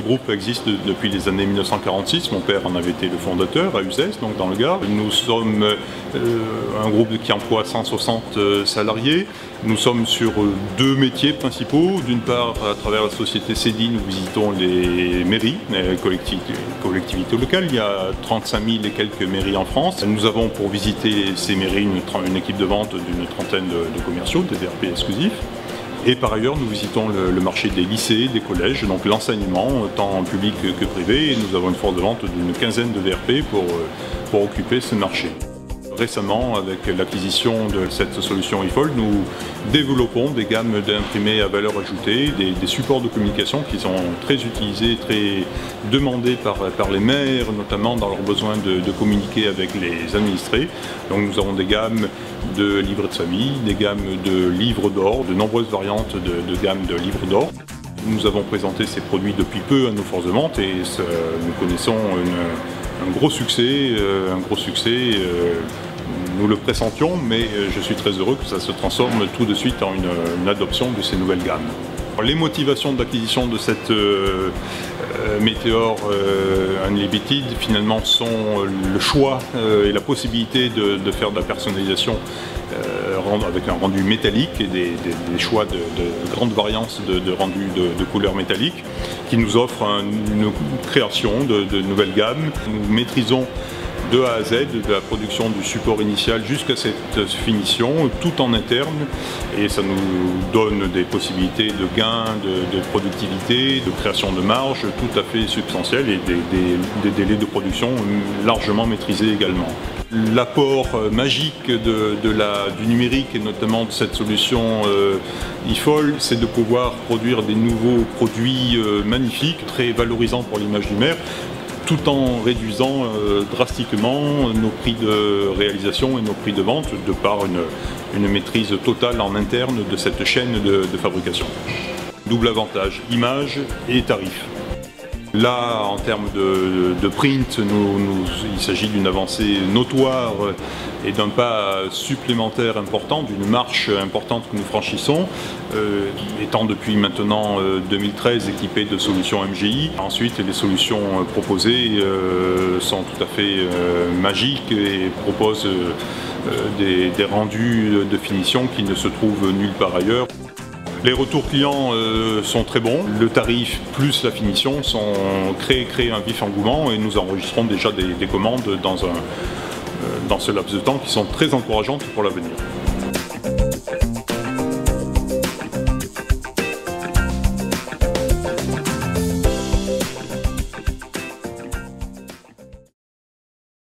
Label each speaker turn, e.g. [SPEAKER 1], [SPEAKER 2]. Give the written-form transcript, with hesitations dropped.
[SPEAKER 1] groupe existe depuis les années 1946. Mon père en avait été le fondateur à Uzès, donc dans le Gard. Nous sommes un groupe qui emploie 160 salariés. Nous sommes sur deux métiers principaux. D'une part, à travers la société CEDI, nous visitons les mairies, les collectivités locales. Il y a 35 000 et quelques mairies en France. Nous avons pour visiter ces mairies une équipe de vente d'une trentaine de commerciaux, des DRP exclusifs. Et par ailleurs, nous visitons le marché des lycées, des collèges, donc l'enseignement, tant public que privé. Et nous avons une force de vente d'une quinzaine de DRP pour occuper ce marché. Récemment, avec l'acquisition de cette solution eFold, nous développons des gammes d'imprimés à valeur ajoutée, des supports de communication qui sont très utilisés, très demandés par les maires, notamment dans leur besoin de communiquer avec les administrés. Donc nous avons des gammes de livrets de famille, des gammes de livres d'or, de nombreuses variantes de gammes de livres d'or. Nous avons présenté ces produits depuis peu à nos forces de vente et nous connaissons un gros succès. Nous le pressentions, mais je suis très heureux que ça se transforme tout de suite en une adoption de ces nouvelles gammes. Les motivations d'acquisition de cette Meteor Unlimited finalement sont le choix et la possibilité de faire de la personnalisation avec un rendu métallique et des choix de grandes variances de rendu de couleurs métalliques qui nous offrent une création de nouvelles gammes. Nous maîtrisons de A à Z, de la production du support initial jusqu'à cette finition, tout en interne, et ça nous donne des possibilités de gains, de productivité, de création de marge tout à fait substantielles et des délais de production largement maîtrisés également. L'apport magique du numérique et notamment de cette solution eFold, c'est de pouvoir produire des nouveaux produits magnifiques, très valorisants pour l'image du maire, tout en réduisant drastiquement nos prix de réalisation et nos prix de vente de par une maîtrise totale en interne de cette chaîne de fabrication. Double avantage, image et tarif. Là, en termes de print, il s'agit d'une avancée notoire et d'un pas supplémentaire important, d'une marche importante que nous franchissons, étant depuis maintenant 2013 équipés de solutions MGI. Ensuite, les solutions proposées sont tout à fait magiques et proposent des rendus de finition qui ne se trouvent nulle part ailleurs. Les retours clients sont très bons, le tarif plus la finition créent un vif engouement et nous enregistrons déjà des commandes dans ce laps de temps qui sont très encourageantes pour l'avenir.